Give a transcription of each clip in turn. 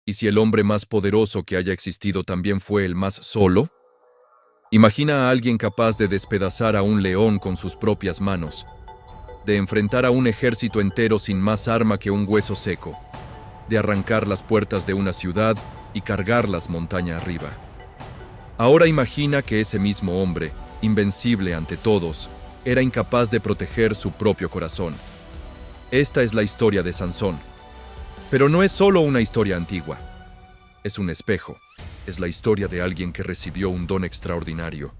¿Y si el hombre más poderoso que haya existido también fue el más solo? Imagina a alguien capaz de despedazar a un león con sus propias manos, de enfrentar a un ejército entero sin más arma que un hueso seco, de arrancar las puertas de una ciudad y cargarlas montaña arriba. Ahora imagina que ese mismo hombre, invencible ante todos, era incapaz de proteger su propio corazón. Esta es la historia de Sansón. Pero no es solo una historia antigua. Es un espejo. Es la historia de alguien que recibió un don extraordinario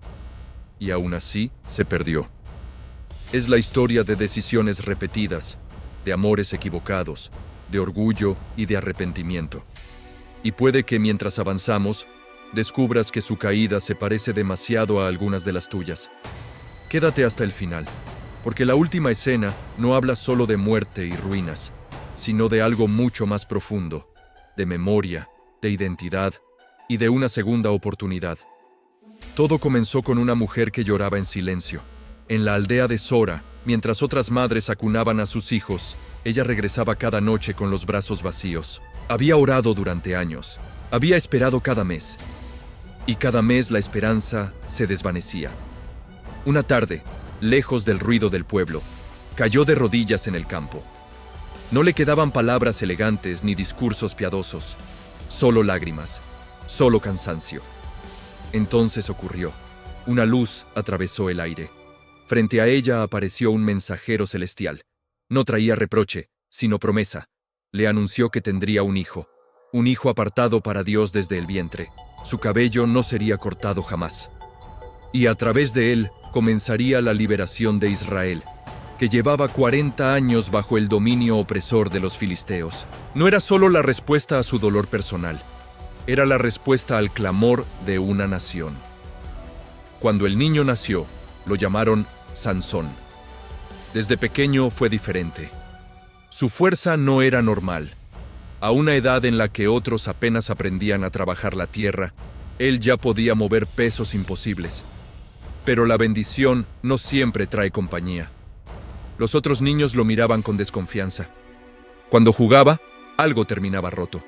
y aún así se perdió. Es la historia de decisiones repetidas, de amores equivocados, de orgullo y de arrepentimiento. Y puede que mientras avanzamos, descubras que su caída se parece demasiado a algunas de las tuyas. Quédate hasta el final, porque la última escena no habla solo de muerte y ruinas, sino de algo mucho más profundo, de memoria, de identidad y de una segunda oportunidad. Todo comenzó con una mujer que lloraba en silencio. En la aldea de Sora, mientras otras madres acunaban a sus hijos, ella regresaba cada noche con los brazos vacíos. Había orado durante años, había esperado cada mes, y cada mes la esperanza se desvanecía. Una tarde, lejos del ruido del pueblo, cayó de rodillas en el campo. No le quedaban palabras elegantes ni discursos piadosos, solo lágrimas, solo cansancio. Entonces ocurrió. Una luz atravesó el aire. Frente a ella apareció un mensajero celestial. No traía reproche, sino promesa. Le anunció que tendría un hijo apartado para Dios desde el vientre. Su cabello no sería cortado jamás. Y a través de él comenzaría la liberación de Israel, que llevaba 40 años bajo el dominio opresor de los filisteos. No era solo la respuesta a su dolor personal, era la respuesta al clamor de una nación. Cuando el niño nació, lo llamaron Sansón. Desde pequeño fue diferente. Su fuerza no era normal. A una edad en la que otros apenas aprendían a trabajar la tierra, él ya podía mover pesos imposibles. Pero la bendición no siempre trae compañía. Los otros niños lo miraban con desconfianza. Cuando jugaba, algo terminaba roto.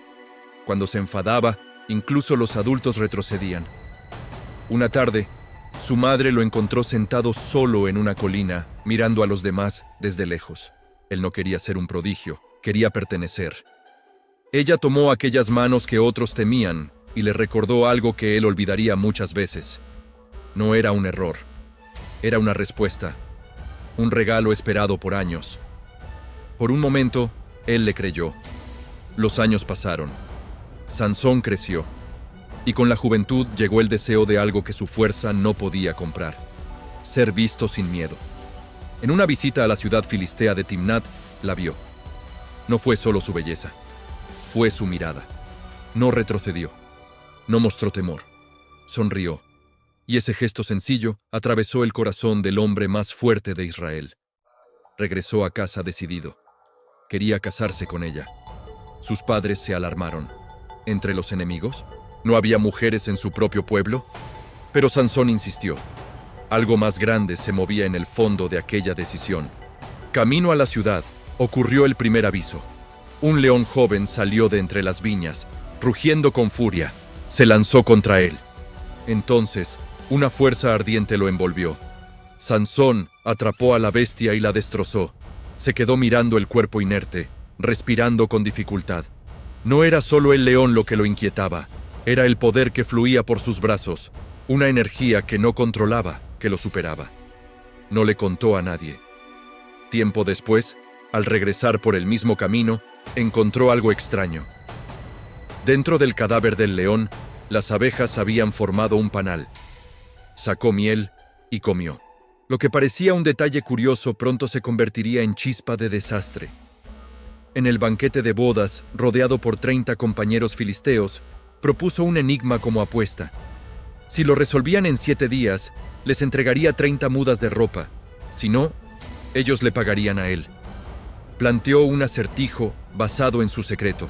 Cuando se enfadaba, incluso los adultos retrocedían. Una tarde, su madre lo encontró sentado solo en una colina, mirando a los demás desde lejos. Él no quería ser un prodigio, quería pertenecer. Ella tomó aquellas manos que otros temían y le recordó algo que él olvidaría muchas veces. No era un error, era una respuesta, un regalo esperado por años. Por un momento, él le creyó. Los años pasaron. Sansón creció, y con la juventud llegó el deseo de algo que su fuerza no podía comprar: ser visto sin miedo. En una visita a la ciudad filistea de Timnat, la vio. No fue solo su belleza, fue su mirada. No retrocedió, no mostró temor, sonrió, y ese gesto sencillo atravesó el corazón del hombre más fuerte de Israel. Regresó a casa decidido. Quería casarse con ella. Sus padres se alarmaron. ¿Entre los enemigos? ¿No había mujeres en su propio pueblo? Pero Sansón insistió. Algo más grande se movía en el fondo de aquella decisión. Camino a la ciudad, ocurrió el primer aviso. Un león joven salió de entre las viñas, rugiendo con furia. Se lanzó contra él. Entonces, una fuerza ardiente lo envolvió. Sansón atrapó a la bestia y la destrozó. Se quedó mirando el cuerpo inerte, respirando con dificultad. No era solo el león lo que lo inquietaba, era el poder que fluía por sus brazos, una energía que no controlaba, que lo superaba. No le contó a nadie. Tiempo después, al regresar por el mismo camino, encontró algo extraño. Dentro del cadáver del león, las abejas habían formado un panal. Sacó miel y comió. Lo que parecía un detalle curioso pronto se convertiría en chispa de desastre. En el banquete de bodas, rodeado por 30 compañeros filisteos, propuso un enigma como apuesta. Si lo resolvían en 7 días, les entregaría 30 mudas de ropa. Si no, ellos le pagarían a él. Planteó un acertijo basado en su secreto.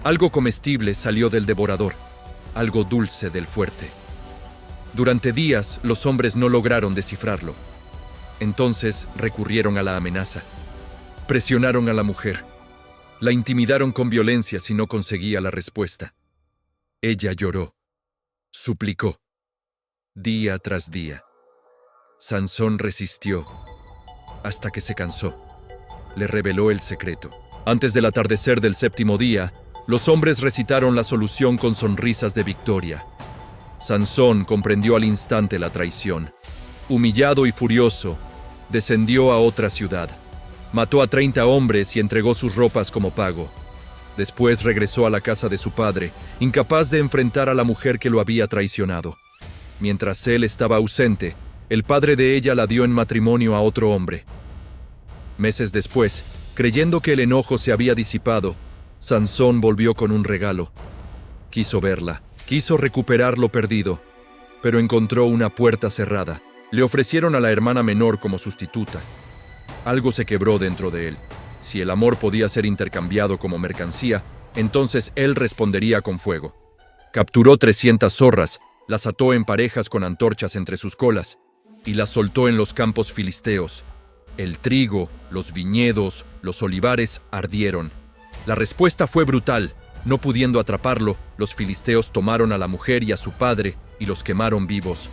Algo comestible salió del devorador, algo dulce del fuerte. Durante días, los hombres no lograron descifrarlo. Entonces recurrieron a la amenaza. Presionaron a la mujer. La intimidaron con violencia si no conseguía la respuesta. Ella lloró, suplicó, día tras día. Sansón resistió, hasta que se cansó. Le reveló el secreto. Antes del atardecer del séptimo día, los hombres recitaron la solución con sonrisas de victoria. Sansón comprendió al instante la traición. Humillado y furioso, descendió a otra ciudad. Mató a 30 hombres y entregó sus ropas como pago. Después regresó a la casa de su padre, incapaz de enfrentar a la mujer que lo había traicionado. Mientras él estaba ausente, el padre de ella la dio en matrimonio a otro hombre. Meses después, creyendo que el enojo se había disipado, Sansón volvió con un regalo. Quiso verla, quiso recuperar lo perdido, pero encontró una puerta cerrada. Le ofrecieron a la hermana menor como sustituta. Algo se quebró dentro de él. Si el amor podía ser intercambiado como mercancía, entonces él respondería con fuego. Capturó 300 zorras, las ató en parejas con antorchas entre sus colas y las soltó en los campos filisteos. El trigo, los viñedos, los olivares ardieron. La respuesta fue brutal. No pudiendo atraparlo, los filisteos tomaron a la mujer y a su padre y los quemaron vivos.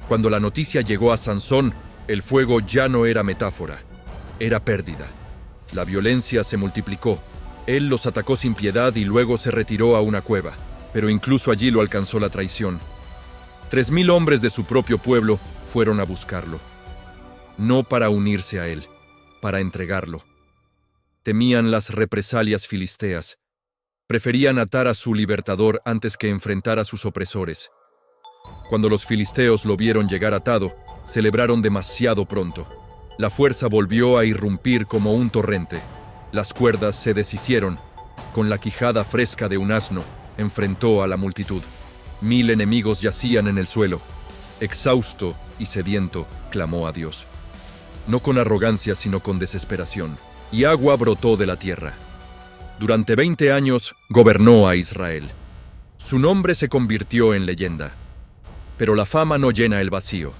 Cuando la noticia llegó a Sansón, el fuego ya no era metáfora, era pérdida. La violencia se multiplicó. Él los atacó sin piedad y luego se retiró a una cueva, pero incluso allí lo alcanzó la traición. 3000 hombres de su propio pueblo fueron a buscarlo. No para unirse a él, para entregarlo. Temían las represalias filisteas. Preferían atar a su libertador antes que enfrentar a sus opresores. Cuando los filisteos lo vieron llegar atado, celebraron demasiado pronto. La fuerza volvió a irrumpir como un torrente. Las cuerdas se deshicieron. Con la quijada fresca de un asno, enfrentó a la multitud. 1000 enemigos yacían en el suelo. Exhausto y sediento, clamó a Dios. No con arrogancia, sino con desesperación. Y agua brotó de la tierra. Durante 20 años gobernó a Israel. Su nombre se convirtió en leyenda. Pero la fama no llena el vacío.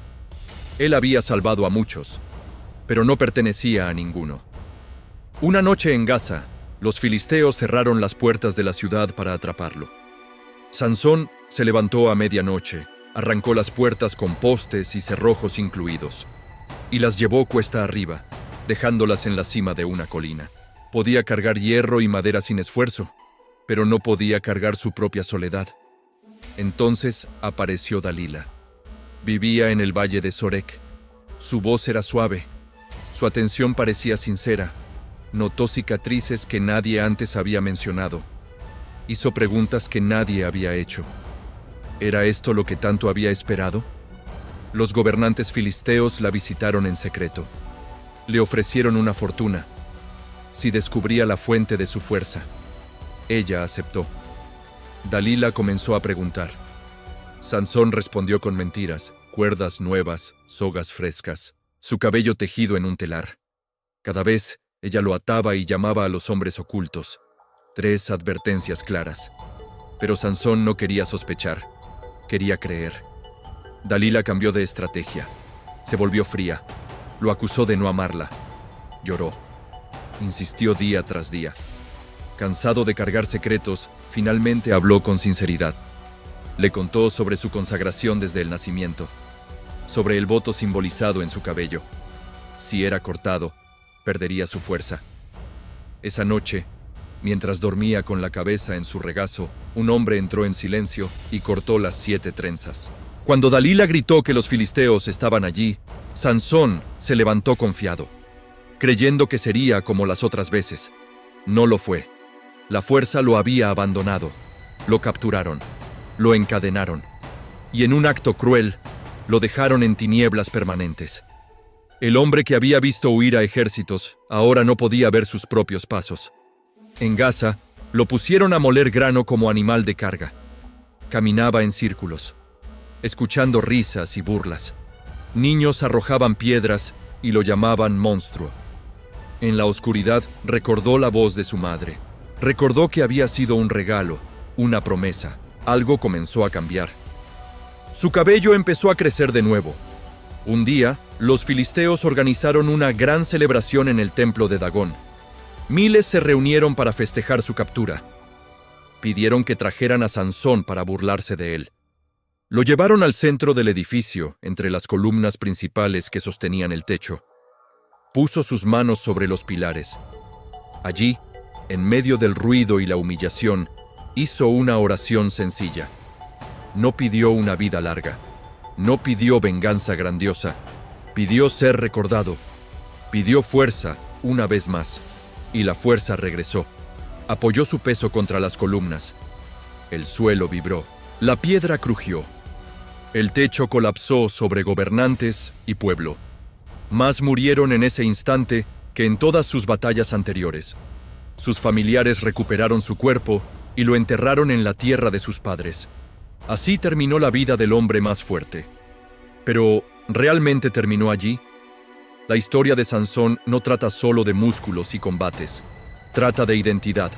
Él había salvado a muchos, pero no pertenecía a ninguno. Una noche en Gaza, los filisteos cerraron las puertas de la ciudad para atraparlo. Sansón se levantó a medianoche, arrancó las puertas con postes y cerrojos incluidos, y las llevó cuesta arriba, dejándolas en la cima de una colina. Podía cargar hierro y madera sin esfuerzo, pero no podía cargar su propia soledad. Entonces apareció Dalila. Vivía en el valle de Sorek. Su voz era suave. Su atención parecía sincera. Notó cicatrices que nadie antes había mencionado. Hizo preguntas que nadie había hecho. ¿Era esto lo que tanto había esperado? Los gobernantes filisteos la visitaron en secreto. Le ofrecieron una fortuna si descubría la fuente de su fuerza. Ella aceptó. Dalila comenzó a preguntar. Sansón respondió con mentiras, cuerdas nuevas, sogas frescas, su cabello tejido en un telar. Cada vez, ella lo ataba y llamaba a los hombres ocultos. 3 advertencias claras. Pero Sansón no quería sospechar, quería creer. Dalila cambió de estrategia. Se volvió fría. Lo acusó de no amarla. Lloró. Insistió día tras día. Cansado de cargar secretos, finalmente habló con sinceridad. Le contó sobre su consagración desde el nacimiento, sobre el voto simbolizado en su cabello. Si era cortado, perdería su fuerza. Esa noche, mientras dormía con la cabeza en su regazo, un hombre entró en silencio y cortó las 7 trenzas. Cuando Dalila gritó que los filisteos estaban allí, Sansón se levantó confiado, creyendo que sería como las otras veces. No lo fue. La fuerza lo había abandonado. Lo capturaron. Lo encadenaron. Y en un acto cruel, lo dejaron en tinieblas permanentes. El hombre que había visto huir a ejércitos, ahora no podía ver sus propios pasos. En Gaza, lo pusieron a moler grano como animal de carga. Caminaba en círculos, escuchando risas y burlas. Niños arrojaban piedras y lo llamaban monstruo. En la oscuridad recordó la voz de su madre. Recordó que había sido un regalo, una promesa. Algo comenzó a cambiar. Su cabello empezó a crecer de nuevo. Un día, los filisteos organizaron una gran celebración en el templo de Dagón. Miles se reunieron para festejar su captura. Pidieron que trajeran a Sansón para burlarse de él. Lo llevaron al centro del edificio, entre las columnas principales que sostenían el techo. Puso sus manos sobre los pilares. Allí, en medio del ruido y la humillación, hizo una oración sencilla. No pidió una vida larga. No pidió venganza grandiosa. Pidió ser recordado. Pidió fuerza una vez más. Y la fuerza regresó. Apoyó su peso contra las columnas. El suelo vibró. La piedra crujió. El techo colapsó sobre gobernantes y pueblo. Más murieron en ese instante que en todas sus batallas anteriores. Sus familiares recuperaron su cuerpo y lo enterraron en la tierra de sus padres. Así terminó la vida del hombre más fuerte. Pero, ¿realmente terminó allí? La historia de Sansón no trata solo de músculos y combates. Trata de identidad,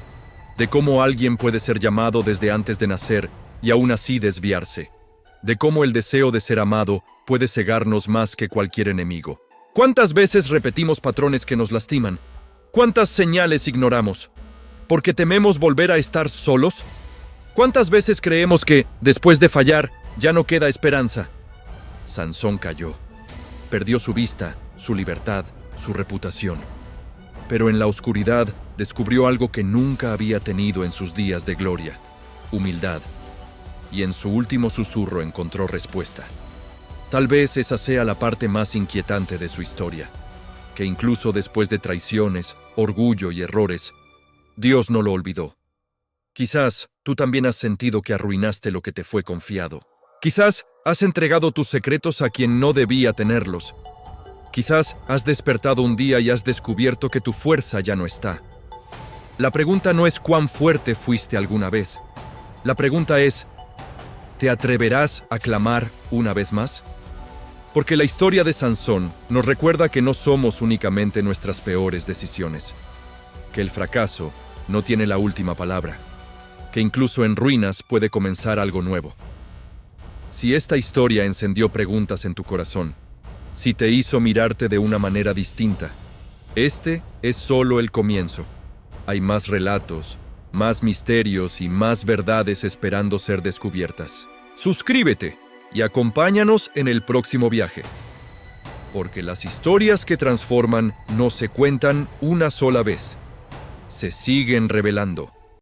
de cómo alguien puede ser llamado desde antes de nacer y aún así desviarse. De cómo el deseo de ser amado puede cegarnos más que cualquier enemigo. ¿Cuántas veces repetimos patrones que nos lastiman? ¿Cuántas señales ignoramos? ¿Porque tememos volver a estar solos? ¿Cuántas veces creemos que, después de fallar, ya no queda esperanza? Sansón cayó. Perdió su vista, su libertad, su reputación. Pero en la oscuridad descubrió algo que nunca había tenido en sus días de gloria: humildad. Y en su último susurro encontró respuesta. Tal vez esa sea la parte más inquietante de su historia, que incluso después de traiciones, orgullo y errores, Dios no lo olvidó. Quizás tú también has sentido que arruinaste lo que te fue confiado. Quizás has entregado tus secretos a quien no debía tenerlos. Quizás has despertado un día y has descubierto que tu fuerza ya no está. La pregunta no es cuán fuerte fuiste alguna vez. La pregunta es, ¿te atreverás a clamar una vez más? Porque la historia de Sansón nos recuerda que no somos únicamente nuestras peores decisiones, que el fracaso no tiene la última palabra, que incluso en ruinas puede comenzar algo nuevo. Si esta historia encendió preguntas en tu corazón, si te hizo mirarte de una manera distinta, este es solo el comienzo. Hay más relatos, más misterios y más verdades esperando ser descubiertas. Suscríbete y acompáñanos en el próximo viaje, porque las historias que transforman no se cuentan una sola vez, se siguen revelando.